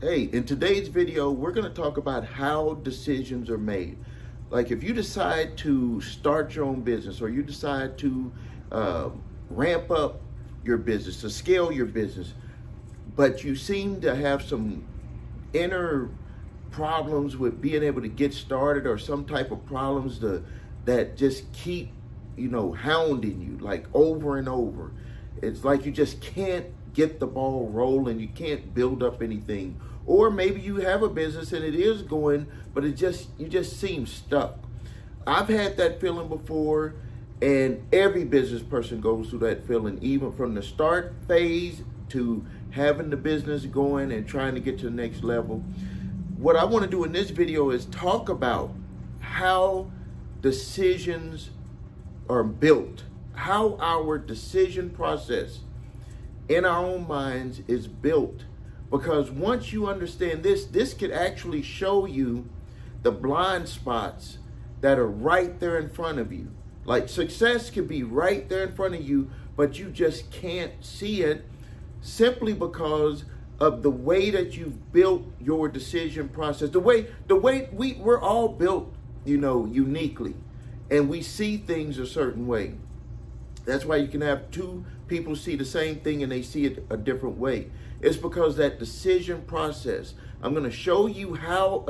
Hey, in today's video, we're going to talk about how decisions are made. Like if you decide to start your own business or you decide to ramp up your business, to scale your business, but you seem to have some inner problems with being able to get started or some type of problems that just keep, hounding you like over and over. It's like you just can't get the ball rolling. You can't build up anything. Or maybe you have a business and it is going, but you just seem stuck. I've had that feeling before, and every business person goes through that feeling, even from the start phase to having the business going and trying to get to the next level. What I want to do in this video is talk about how decisions are built, how our decision process in our own minds is built. Because once you understand this could actually show you the blind spots that are right there in front of you. Like success could be right there in front of you, but you just can't see it simply because of the way that you've built your decision process. The way we're all built, uniquely, and we see things a certain way. That's why you can have two people see the same thing and they see it a different way. It's because that decision process. I'm going to show you how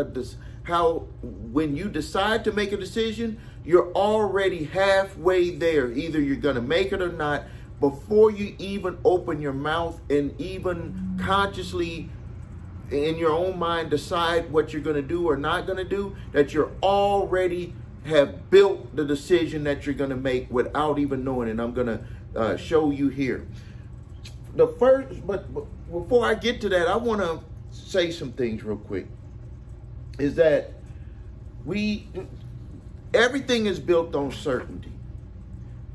when you decide to make a decision, you're already halfway there. Either you're going to make it or not before you even open your mouth and even consciously in your own mind decide what you're going to do or not going to do, that you're already have built the decision that you're going to make without even knowing it. I'm going to show you here. But before I get to that, I want to say some things real quick. Is that everything is built on certainty.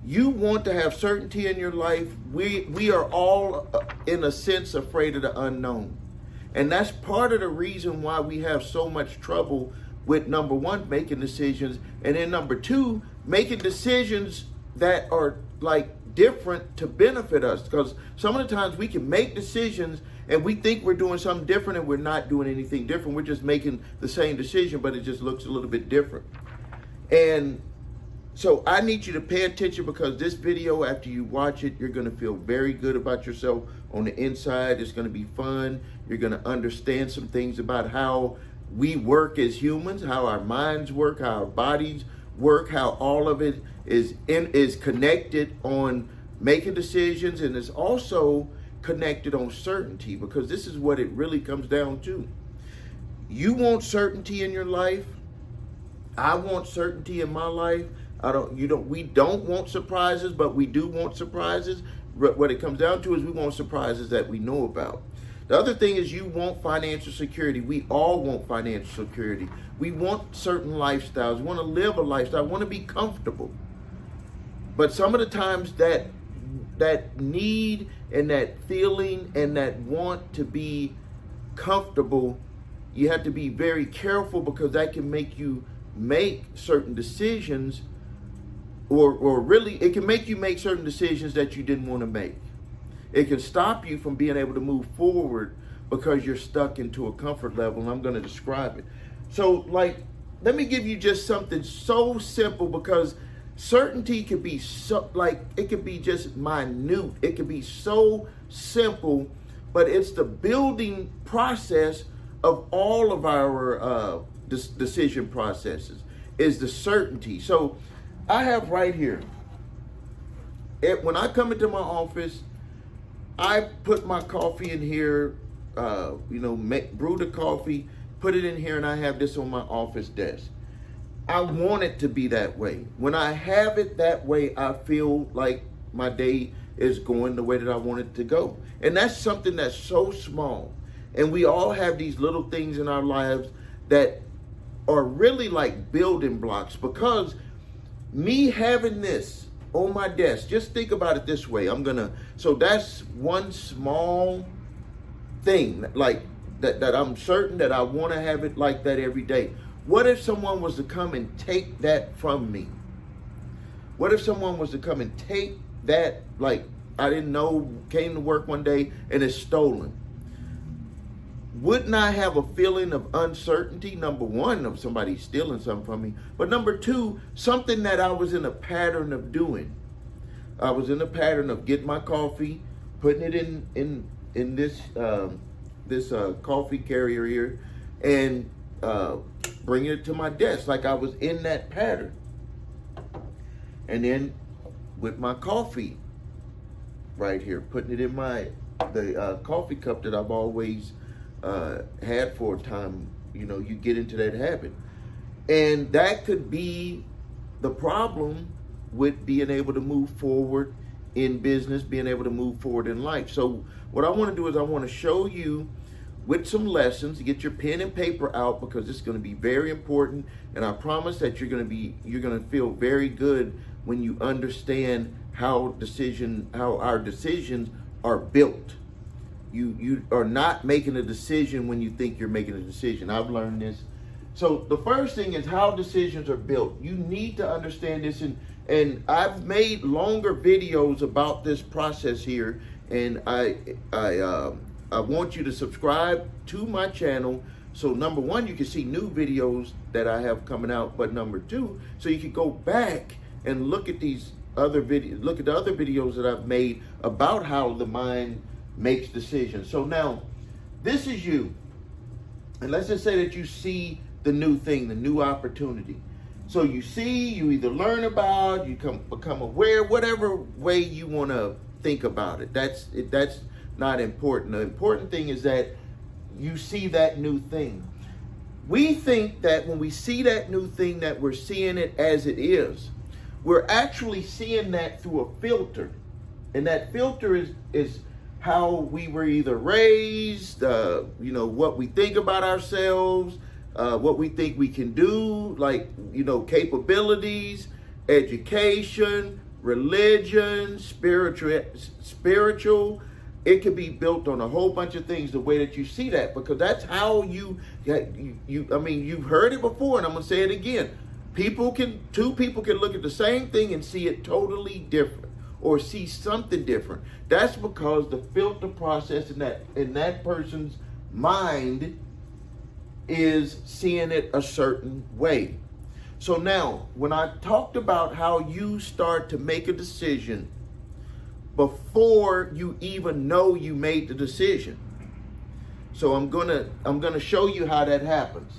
You want to have certainty in your life. We are all, in a sense, afraid of the unknown. And that's part of the reason why we have so much trouble with, number one, making decisions, and then number two, making decisions that are like different to benefit us. Because some of the times we can make decisions and we think we're doing something different and we're not doing anything different. We're just making the same decision, but it just looks a little bit different. And so I need you to pay attention, because this video, after you watch it, you're going to feel very good about yourself on the inside. It's going to be fun. You're going to understand some things about how we work as humans, how our minds work, how our bodies work, how all of it is connected on making decisions, and is also connected on certainty, because this is what it really comes down to. You want certainty in your life. I want certainty in my life. We don't want surprises, but we do want surprises. What it comes down to is we want surprises that we know about. The other thing is you want financial security. We all want financial security. We want certain lifestyles. We want to live a lifestyle. We want to be comfortable. But some of the times that need and that feeling and that want to be comfortable, you have to be very careful, because that can make you make certain decisions, or really it can make you make certain decisions that you didn't want to make. It can stop you from being able to move forward because you're stuck into a comfort level, and I'm going to describe it. So, let me give you just something so simple, because certainty could be it could be just minute. It could be so simple, but it's the building process of all of our decision processes, is the certainty. So I have right here, when I come into my office, I put my coffee in here, brew the coffee, put it in here, and I have this on my office desk. I want it to be that way. When I have it that way, I feel like my day is going the way that I want it to go. And that's something that's so small. And we all have these little things in our lives that are really like building blocks, because me having this on my desk, just think about it this way. So that's one small thing, like that I'm certain that I want to have it like that every day. What if someone was to come and take that from me? What if someone was to come and take that, like I didn't know, came to work one day and it's stolen? wouldn't I have a feeling of uncertainty? Number one, of somebody stealing something from me. But number two, something that I was in a pattern of doing. I was in a pattern of getting my coffee, putting it in this coffee carrier here, and bringing it to my desk. Like I was in that pattern. And then with my coffee right here, putting it in the coffee cup that I've always had for a time. You know, you get into that habit. And that could be the problem with being able to move forward in business, being able to move forward in life. So what I want to do is I want to show you with some lessons. Get your pen and paper out, because it's going to be very important. And I promise that you're going to feel very good when you understand how our decisions are built. You are not making a decision when you think you're making a decision. I've learned this. So the first thing is how decisions are built. You need to understand this, and I've made longer videos about this process here, and I want you to subscribe to my channel. So number one, you can see new videos that I have coming out, but number two, so you can go back and look at these other videos, look at the other videos that I've made about how the mind makes decisions. So now, this is you. And let's just say that you see the new thing, the new opportunity. So you either learn about, you become aware, whatever way you want to think about it. That's not important. The important thing is that you see that new thing. We think that when we see that new thing, that we're seeing it as it is. We're actually seeing that through a filter. And that filter is how we were either raised, what we think about ourselves, what we think we can do, capabilities, education, religion, spiritual. It can be built on a whole bunch of things, the way that you see that, because that's how you've heard it before, and I'm going to say it again. Two people can look at the same thing and see it totally different, or see something different. That's because the filter process in that person's mind is seeing it a certain way. So now, when I talked about how you start to make a decision before you even know you made the decision, so I'm gonna show you how that happens.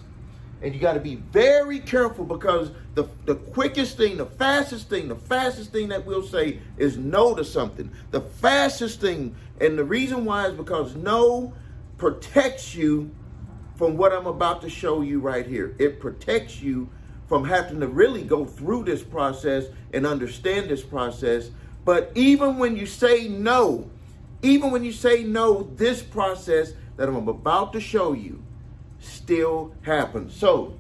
And you got to be very careful, because the quickest thing, the fastest thing that we'll say is no to something. The fastest thing, and the reason why is because no protects you from what I'm about to show you right here. It protects you from having to really go through this process and understand this process. But even when you say no, this process that I'm about to show you still happens. So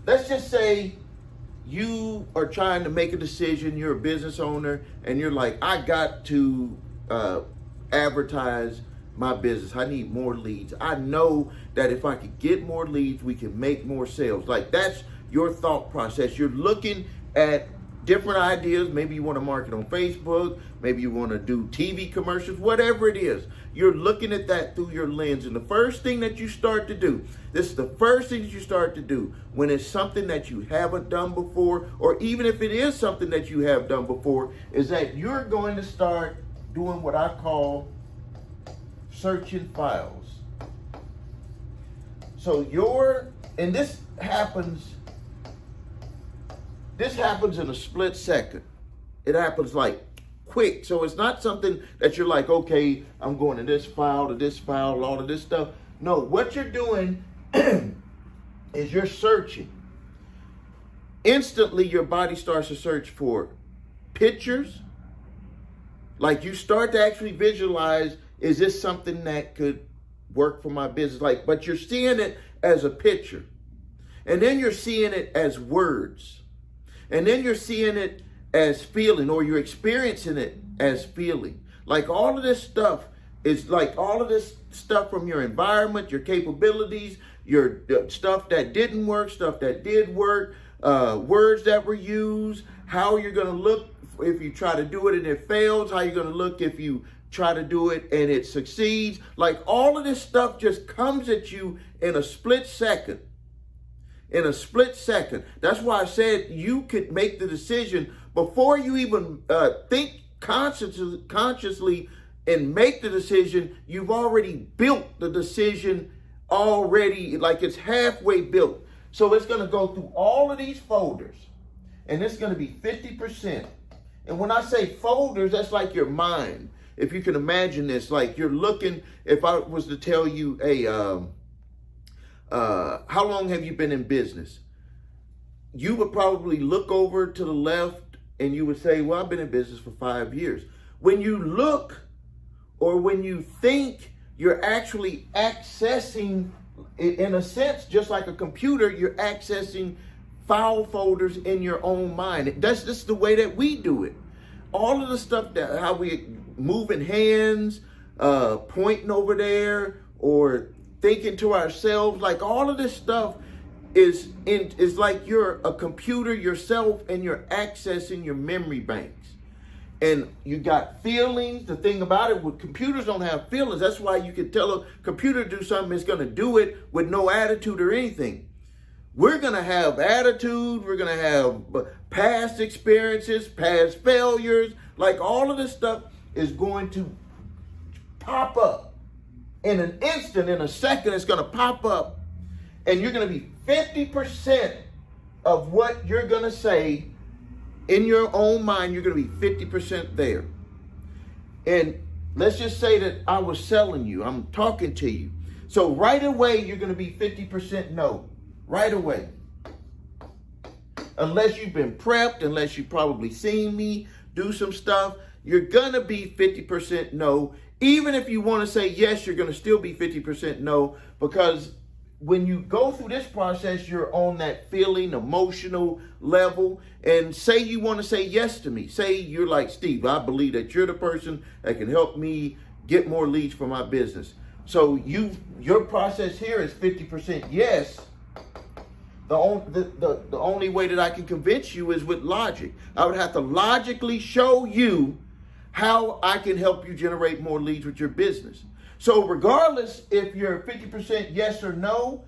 let's just say you are trying to make a decision. You're a business owner, and you're like, I got to advertise my business. I need more leads. I know that if I could get more leads, we can make more sales. Like, that's your thought process. You're looking at different ideas. Maybe you want to market on Facebook. Maybe you want to do TV commercials, whatever it is. You're looking at that through your lens. And the first thing that you start to do, this is the first thing that you start to do when it's something that you haven't done before, or even if it is something that you have done before, is that you're going to start doing what I call searching files. So and this happens in a split second. It happens like quick. So it's not something that you're like, okay, I'm going to this file, all of this stuff. No, what you're doing is you're searching. Instantly, your body starts to search for pictures. Like, you start to actually visualize, is this something that could work for my business? But you're seeing it as a picture. And then you're seeing it as words. And then you're seeing it as feeling, or you're experiencing it as feeling. Like, all of this stuff is like all of this stuff from your environment, your capabilities, your stuff that didn't work, stuff that did work, words that were used, how you're going to look if you try to do it and it fails, how you're going to look if you try to do it and it succeeds. Like all of this stuff just comes at you in a split second. In a split second. That's why I said you could make the decision before you even think consciously and make the decision. You've already built the decision already, like it's halfway built. So it's going to go through all of these folders, and it's going to be 50%. And when I say folders, that's like your mind. If you can imagine this, like you're looking, if I was to tell you, hey, how long have you been in business? You would probably look over to the left and you would say, well, I've been in business for 5 years. When you look or when you think, you're actually accessing, in a sense, just like a computer, you're accessing file folders in your own mind. That's just the way that we do it. All of the stuff that how we moving hands, pointing over there, or thinking to ourselves, like all of this stuff is like you're a computer yourself and you're accessing your memory banks. And you got feelings. The thing about it, computers don't have feelings. That's why you can tell a computer to do something, it's going to do it with no attitude or anything. We're going to have attitude. We're going to have past experiences, past failures. Like all of this stuff is going to pop up in an instant, in a second. It's going to pop up, and you're going to be 50% of what you're going to say in your own mind. You're going to be 50% there. And let's just say that I was selling you. I'm talking to you. So right away, you're going to be 50% no. Right away. Unless you've been prepped, unless you've probably seen me do some stuff, you're going to be 50% no. Even if you want to say yes, you're going to still be 50% no, because when you go through this process, you're on that feeling, emotional level. And say you want to say yes to me. Say you're like, Steve, I believe that you're the person that can help me get more leads for my business. So your process here is 50% yes. The only way that I can convince you is with logic. I would have to logically show you how I can help you generate more leads with your business. So regardless if you're 50% yes or no,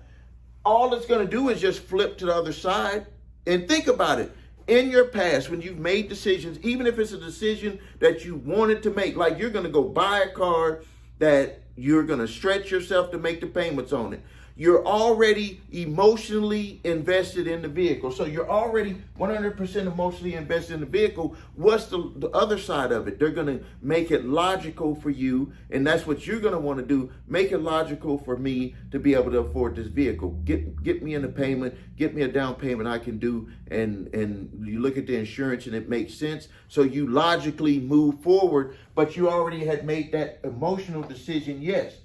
all it's going to do is just flip to the other side. And think about it. In your past, when you've made decisions, even if it's a decision that you wanted to make, like you're going to go buy a car that you're going to stretch yourself to make the payments on it. You're already emotionally invested in the vehicle. So you're already 100% emotionally invested in the vehicle. What's the other side of it? They're going to make it logical for you. And that's what you're going to want to do. Make it logical for me to be able to afford this vehicle. Get me in the payment. Get me a down payment I can do. And you look at the insurance and it makes sense. So you logically move forward, but you already had made that emotional decision, yes.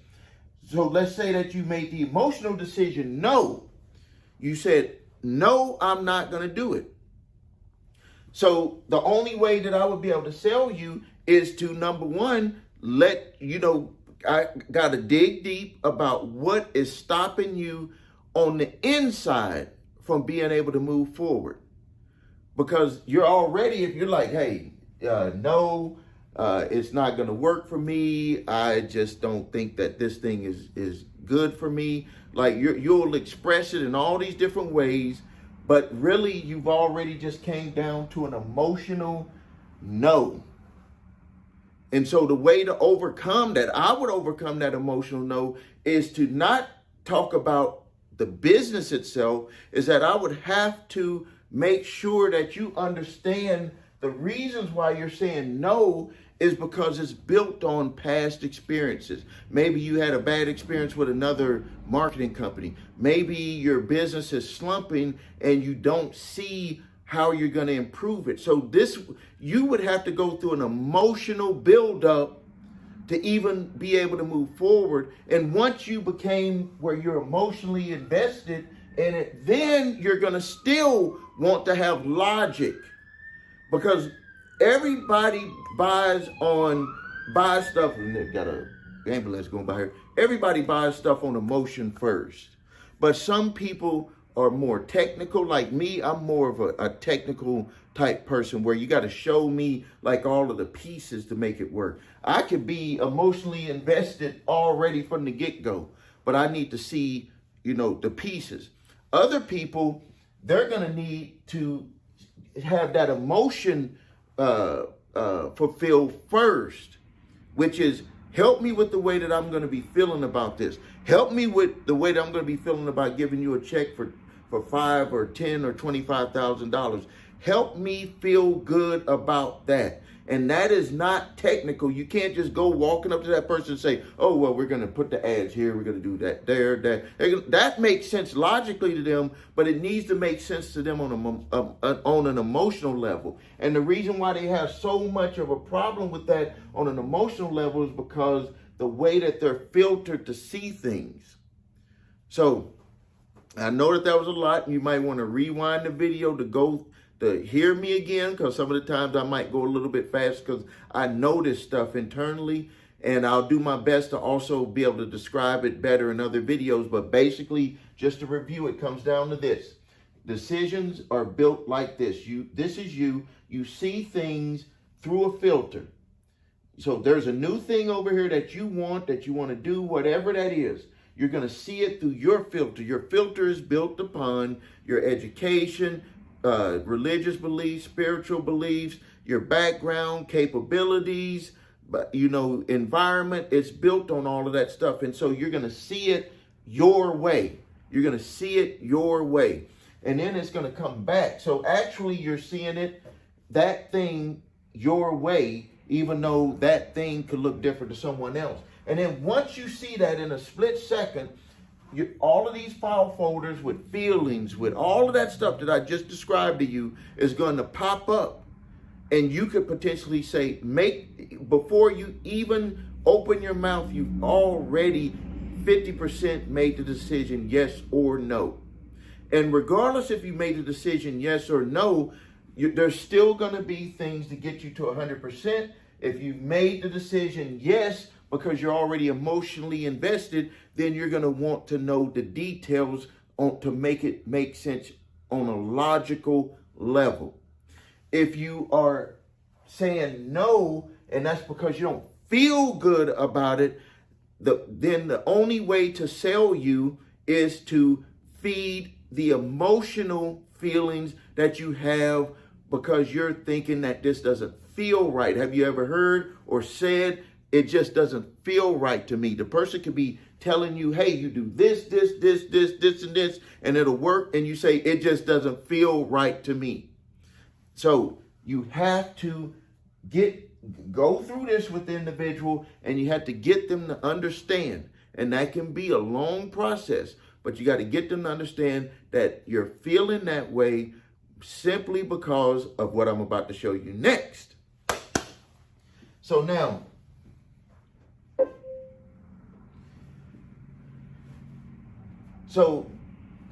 So let's say that you made the emotional decision, no. You said, no, I'm not going to do it. So the only way that I would be able to sell you is to, number one, let you know, I got to dig deep about what is stopping you on the inside from being able to move forward. Because you're already, if you're like, hey, no, it's not going to work for me. I just don't think that this thing is good for me. Like you'll express it in all these different ways, but really you've already just came down to an emotional no. And so the way to overcome that, I would overcome that emotional no, is to not talk about the business itself, is that I would have to make sure that you understand the reasons why you're saying no is because it's built on past experiences. Maybe you had a bad experience with another marketing company. Maybe your business is slumping and you don't see how you're going to improve it. So you would have to go through an emotional buildup to even be able to move forward. And once you became where you're emotionally invested in it, then you're going to still want to have logic, because everybody buys stuff, and they've got an ambulance going by here. Everybody buys stuff on emotion first. But some people are more technical like me, I'm more of a technical type person where you got to show me like all of the pieces to make it work. I could be emotionally invested already from the get-go, but I need to see, the pieces. Other people, they're going to need to have that emotion fulfilled first, which is help me with the way that I'm going to be feeling about this. Help me with the way that I'm going to be feeling about giving you a check for $5 or $10 or $25,000. Help me feel good about that. And that is not technical. You can't just go walking up to that person and say, oh, well, we're going to put the ads here. We're going to do that there, that. That makes sense logically to them, but it needs to make sense to them on an emotional level. And the reason why they have so much of a problem with that on an emotional level is because the way that they're filtered to see things. So I know that was a lot. You might want to rewind the video to hear me again, because some of the times I might go a little bit fast because I know this stuff internally, and I'll do my best to also be able to describe it better in other videos. But basically, just to review, it comes down to this. Decisions are built like this. This is you see things through a filter. So there's a new thing over here that you want to do, whatever that is. You're going to see it through your filter. Your filter is built upon your education, religious beliefs, spiritual beliefs, your background, capabilities, but environment. It's built on all of that stuff. And so you're going to see it your way. You're going to see it your way. And then it's going to come back. So actually you're seeing that thing your way, even though that thing could look different to someone else. And then once you see that in a split second, all of these file folders with feelings, with all of that stuff that I just described to you is going to pop up. And you could potentially say, before you even open your mouth, you've already 50% made the decision, yes or no. And regardless if you made the decision, yes or no, there's still going to be things to get you to 100%. If you made the decision, yes, because you're already emotionally invested, then you're going to want to know the details to make it make sense on a logical level. If you are saying no, and that's because you don't feel good about it, then the only way to sell you is to feed the emotional feelings that you have because you're thinking that this doesn't feel right. Have you ever heard or said, it just doesn't feel right to me? The person could be telling you, hey, you do this, and this, and it'll work. And you say, it just doesn't feel right to me. So you have to go through this with the individual, and you have to get them to understand. And that can be a long process, but you got to get them to understand that you're feeling that way simply because of what I'm about to show you next. So now,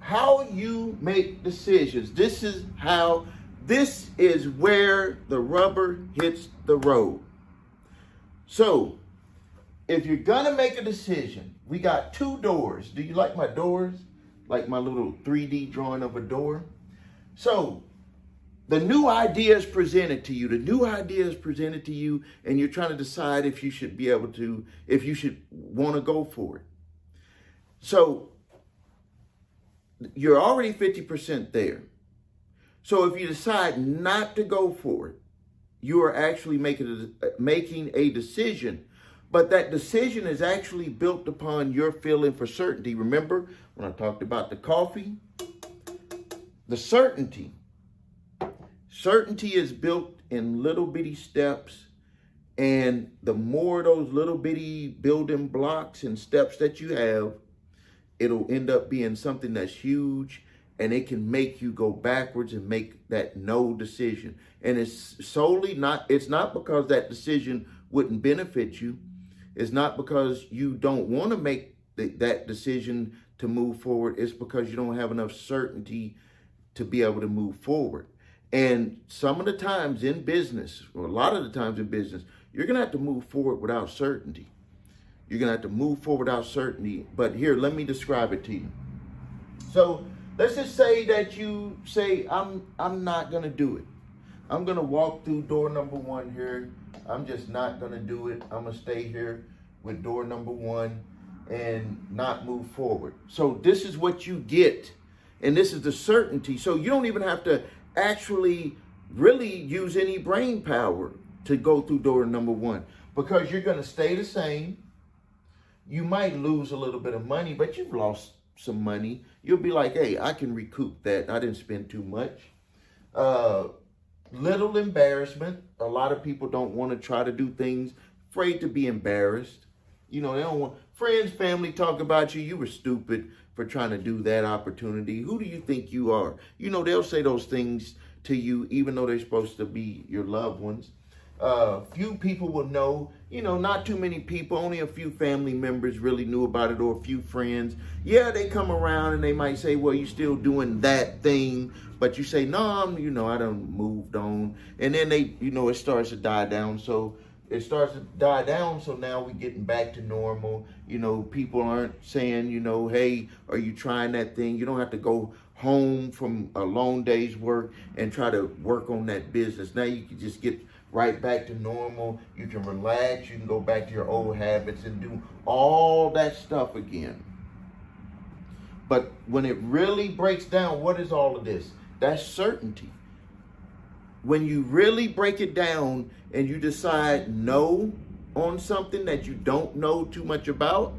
how you make decisions, this is where the rubber hits the road. So if you're gonna make a decision, we got 2 doors. Do you like my doors? Like my little 3D drawing of a door? So the new idea is presented to you. And you're trying to decide if you should want to go for it. So you're already 50% there. So if you decide not to go for it, you are actually making a decision. But that decision is actually built upon your feeling for certainty. Remember when I talked about the coffee? The certainty. Certainty is built in little bitty steps. And the more those little bitty building blocks and steps that you have, it'll end up being something that's huge, and it can make you go backwards and make that no decision. And it's not because that decision wouldn't benefit you. It's not because you don't want to make that decision to move forward. It's because you don't have enough certainty to be able to move forward. And some of the times in business, or a lot of the times in business, you're going to have to move forward without certainty. You're going to have to move forward without certainty. But here, let me describe it to you. So Let's just say that you say, I'm not gonna do it. I'm gonna walk through door number 1 here. I'm just not gonna do it. I'm gonna stay here with door number 1 and not move forward. So this is what you get. And this is the certainty. So you don't even have to actually really use any brain power to go through door number 1, because you're going to stay the same. You might lose a little bit of money, but you've lost some money. You'll be like, hey, I can recoup that. I didn't spend too much. Little embarrassment. A lot of people don't want to try to do things, afraid to be embarrassed. You know, they don't want friends, family talk about you. You were stupid for trying to do that opportunity. Who do you think you are? You know, they'll say those things to you, even though they're supposed to be your loved ones. Few people will know, you know, not too many people, only a few family members really knew about it, or a few friends. Yeah, they come around and they might say, well, you still doing that thing, but you say, no, you know, I done moved on. And then they, you know, it starts to die down. So it starts to die down. So now we're getting back to normal. You know, people aren't saying, you know, hey, are you trying that thing? You don't have to go home from a long day's work and try to work on that business. Now you can just get right back to normal. You can relax. You can go back to your old habits and do all that stuff again. But when it really breaks down, what is all of this? That's certainty. When you really break it down and you decide no on something that you don't know too much about,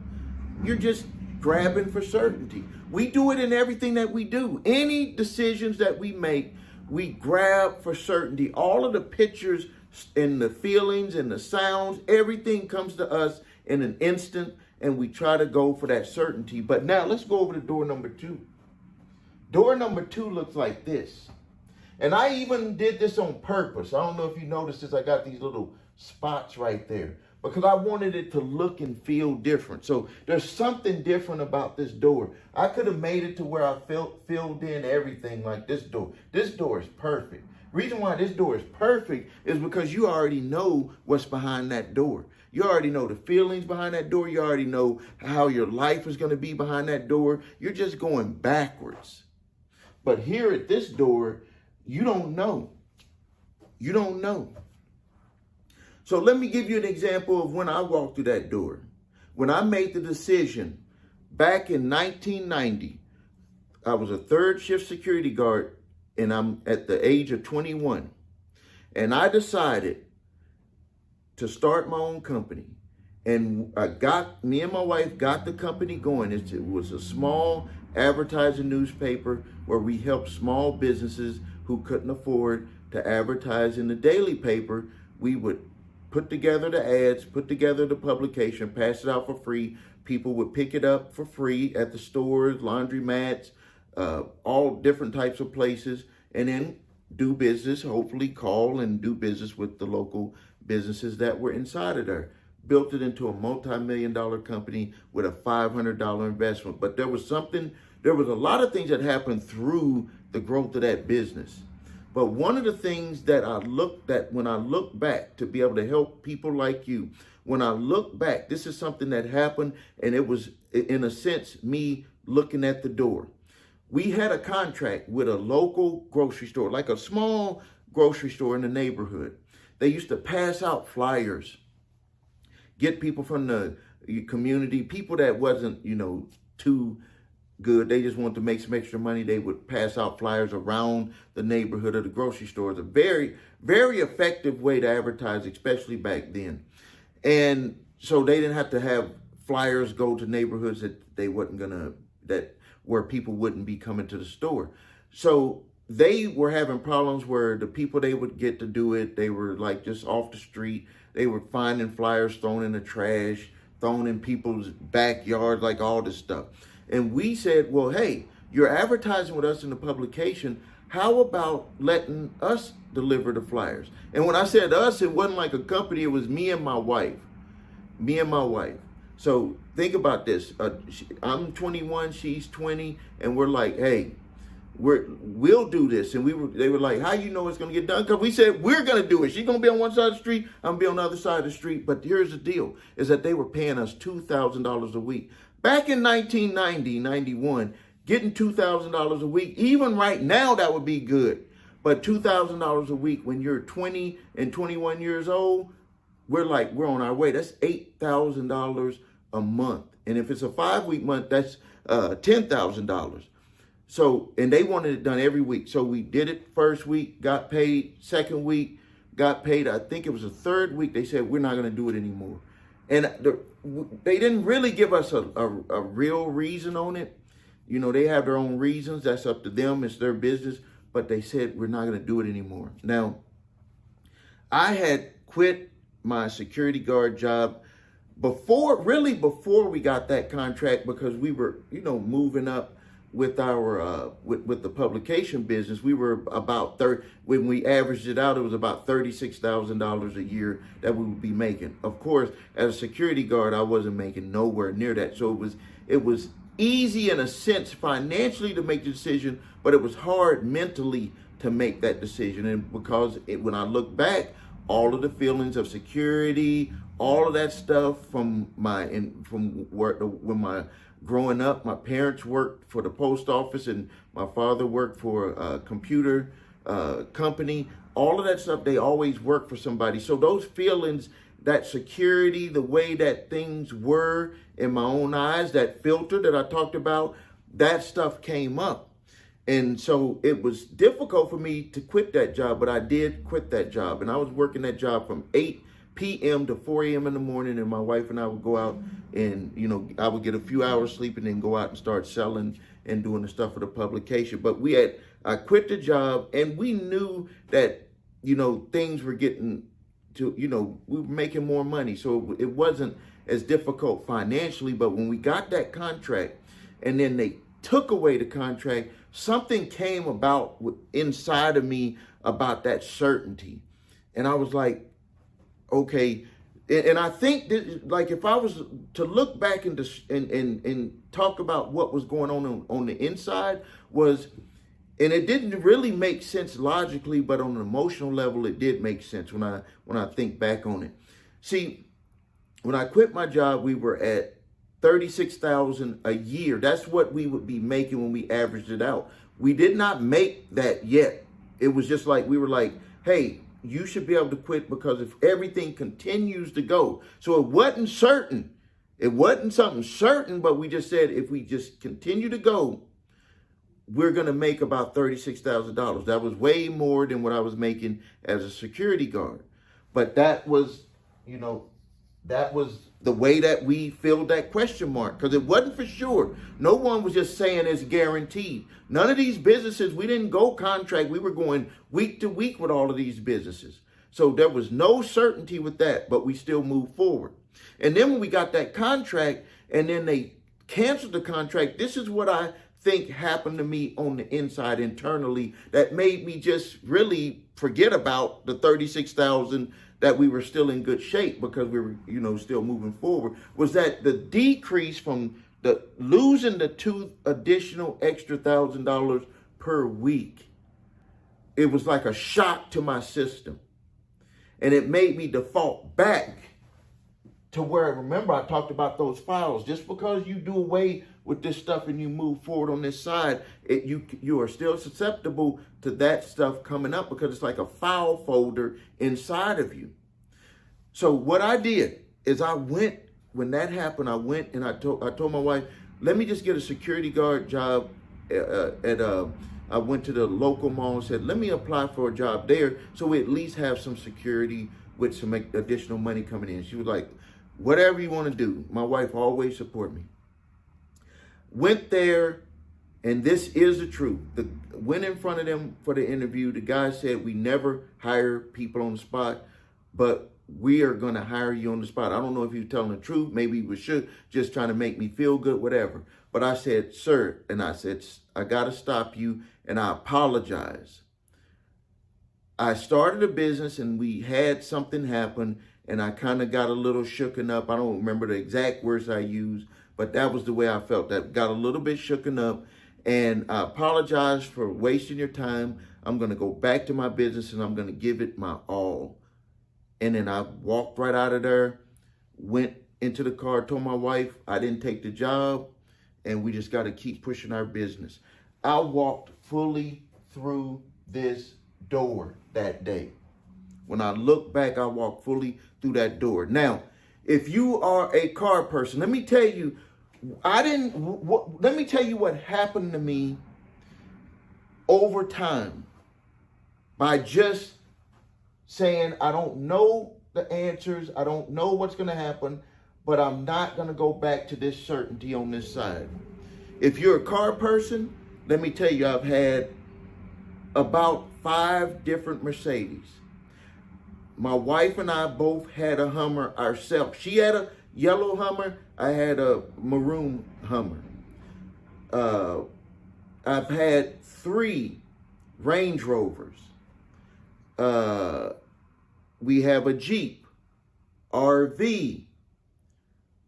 you're just grabbing for certainty. We do it in everything that we do. Any decisions that we make, we grab for certainty. All of the pictures and the feelings and the sounds, everything comes to us in an instant, and we try to go for that certainty. But now let's go over to door number 2. Door number 2 looks like this. And I even did this on purpose. I don't know if you noticed this. I got these little spots right there because I wanted it to look and feel different. So there's something different about this door. I could have made it to where I filled in everything like this door. This door is perfect. Reason why this door is perfect is because you already know what's behind that door. You already know the feelings behind that door. You already know how your life is going to be behind that door. You're just going backwards. But here at this door, you don't know. You don't know. So let me give you an example of when I walked through that door. When I made the decision back in 1990, I was a third shift security guard, and I'm at the age of 21. And I decided to start my own company. And me and my wife got the company going. It was a small advertising newspaper where we helped small businesses who couldn't afford to advertise in the daily paper. We would put together the ads, put together the publication, pass it out for free. People would pick it up for free at the stores, laundromats, all different types of places, and then do business, hopefully call and do business with the local businesses that were inside of there. Built it into a multi-million-dollar company with a $500 investment. But there was a lot of things that happened through the growth of that business. But one of the things that when I look back to be able to help people like you, when I look back, this is something that happened, and it was, in a sense, me looking at the door. We had a contract with a local grocery store, like a small grocery store in the neighborhood. They used to pass out flyers, get people from the community, people that wasn't, too good. They just wanted to make some extra money. They would pass out flyers around the neighborhood of the grocery stores. A very, very effective way to advertise, especially back then. And so they didn't have to have flyers go to neighborhoods where people wouldn't be coming to the store. So they were having problems where the people they would get to do it, they were like just off the street. They were finding flyers thrown in the trash, thrown in people's backyards, like all this stuff. And we said, well, hey, you're advertising with us in the publication. How about letting us deliver the flyers? And when I said us, it wasn't like a company. It was me and my wife. Me and my wife. So think about this. I'm 21, she's 20, and we're like, hey, we'll do this. And they were like, how you know it's going to get done? Because we said, we're going to do it. She's going to be on one side of the street. I'm going to be on the other side of the street. But here's the deal, is that they were paying us $2,000 a week. Back in 1990, 91, getting $2,000 a week, even right now, that would be good. But $2,000 a week when you're 20 and 21 years old, we're on our way. That's $8,000 a month. And if it's a 5-week month, that's $10,000. So, and they wanted it done every week. So we did it first week, got paid. Second week, got paid. I think it was the third week. They said, we're not going to do it anymore. And they didn't really give us a real reason on it. You know, they have their own reasons. That's up to them. It's their business. But they said, we're not going to do it anymore. Now, I had quit my security guard job before we got that contract, because we were, you know, moving up with our with the publication business. We were about when we averaged it out, it was about $36,000 a year that we would be making. Of course, as a security guard, I wasn't making nowhere near that. So it was easy in a sense financially to make the decision, but it was hard mentally to make that decision. And because when I look back, all of the feelings of security, all of that stuff from when my growing up, my parents worked for the post office and my father worked for a computer company. All of that stuff, they always worked for somebody. So those feelings, that security, the way that things were in my own eyes, that filter that I talked about, that stuff came up. And so it was difficult for me to quit that job, but I did quit that job. And I was working that job from 8 p.m. to 4 a.m. in the morning, and my wife and I would go out and, you know, I would get a few hours sleep and then go out and start selling and doing the stuff for the publication. But I quit the job, and we knew that, you know, things were getting to, you know, we were making more money. So it wasn't as difficult financially. But when we got that contract and then they took away the contract, something came about inside of me about that certainty. And I was like, okay. And I think that, like, if I was to look back and talk about what was going on the inside was, and it didn't really make sense logically, but on an emotional level, it did make sense when I think back on it. See, when I quit my job, we were at $36,000 a year. That's what we would be making when we averaged it out. We did not make that yet. It was just like, we were like, hey, you should be able to quit, because if everything continues to go. So it wasn't certain. It wasn't something certain, but we just said, if we just continue to go, we're going to make about $36,000. That was way more than what I was making as a security guard. But that was, you know, that was the way that we filled that question mark, because it wasn't for sure. No one was just saying it's guaranteed. None of these businesses, we didn't go contract. We were going week to week with all of these businesses. So there was no certainty with that, but we still moved forward. And then when we got that contract and then they canceled the contract, this is what I think happened to me on the inside internally that made me just really forget about the $36,000 that we were still in good shape, because we were, you know, still moving forward, was that the decrease from the losing the $2 additional extra $1,000 per week, it was like a shock to my system. And it made me default back to where, remember, I talked about those files. Just because you do away with this stuff and you move forward on this side, you are still susceptible to that stuff coming up, because it's like a file folder inside of you. So what I did is when that happened, I went and I told my wife, let me just get a security guard job I went to the local mall and said, let me apply for a job there so we at least have some security with some additional money coming in. She was like, whatever you want to do. My wife always support me. Went there, and this is the truth. Went in front of them for the interview. The guy said, we never hire people on the spot, but we are going to hire you on the spot. I don't know if he was telling the truth. Maybe he was just trying to make me feel good, whatever. But I said, sir, and I said, I got to stop you, and I apologize. I started a business, and we had something happen, and I kind of got a little shooken up. I don't remember the exact words I used, but that was the way I felt. That got a little bit shooken up, and I apologize for wasting your time. I'm going to go back to my business, and I'm going to give it my all. And then I walked right out of there, went into the car, told my wife I didn't take the job, and we just got to keep pushing our business. I walked fully through this door that day. When I look back, I walked fully through that door. Now, if you are a car person, let me tell you, let me tell you what happened to me over time by just saying, I don't know the answers. I don't know what's going to happen, but I'm not going to go back to this certainty on this side. If you're a car person, let me tell you, I've had about 5 different Mercedes. My wife and I both had a Hummer ourselves. She had a yellow Hummer. I had a maroon Hummer. I've had 3 Range Rovers. We have a Jeep, RV,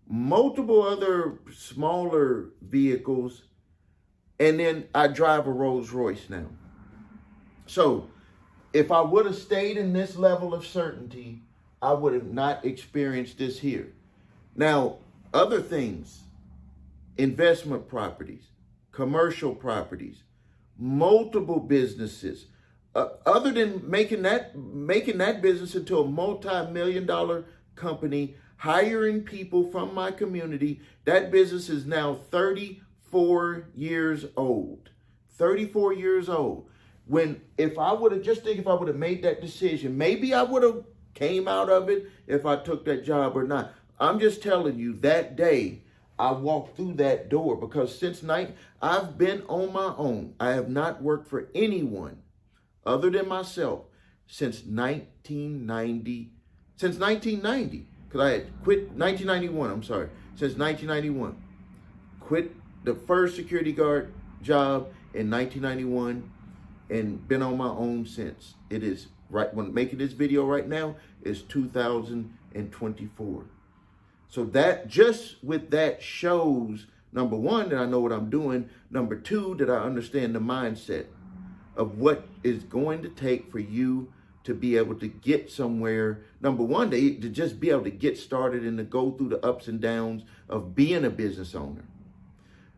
multiple other smaller vehicles, and then I drive a Rolls Royce now. So if I would have stayed in this level of certainty, I would have not experienced this here. Now, other things, investment properties, commercial properties, multiple businesses. Other than making that business into a multi-million-dollar company, hiring people from my community, that business is now 34 years old. 34 years old. If I would have made that decision, maybe I would have came out of it if I took that job or not. I'm just telling you, that day I walked through that door, because since I've been on my own. I have not worked for anyone other than myself since 1990. Since 1990, because I had quit 1991. I'm sorry, since 1991, quit the first security guard job in 1991, and been on my own since. It is right when making this video right now is 2024. So that just with that shows, number one, that I know what I'm doing. Number two, that I understand the mindset of what is going to take for you to be able to get somewhere. Number one, to just be able to get started and to go through the ups and downs of being a business owner.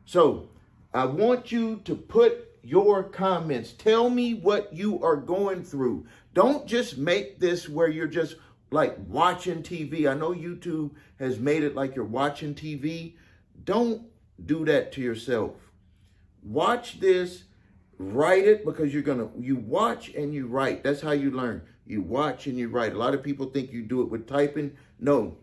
So I want you to put your comments. Tell me what you are going through. Don't just make this where you're just like watching TV. I know YouTube has made it like you're watching TV. Don't do that to yourself. Watch this, write it, because you watch and you write. That's how you learn. You watch and you write. A lot of people think you do it with typing. No,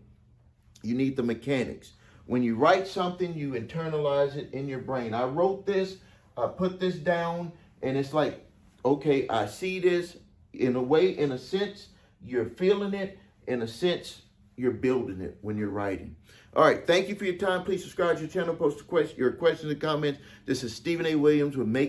you need the mechanics. When you write something, you internalize it in your brain. I wrote this, I put this down, and it's like, okay, I see this. In a way, in a sense, you're feeling it. In a sense, you're building it when you're writing. All right, thank you for your time. Please subscribe to your channel, post your questions and comments. This is Stephen A. Williams with Making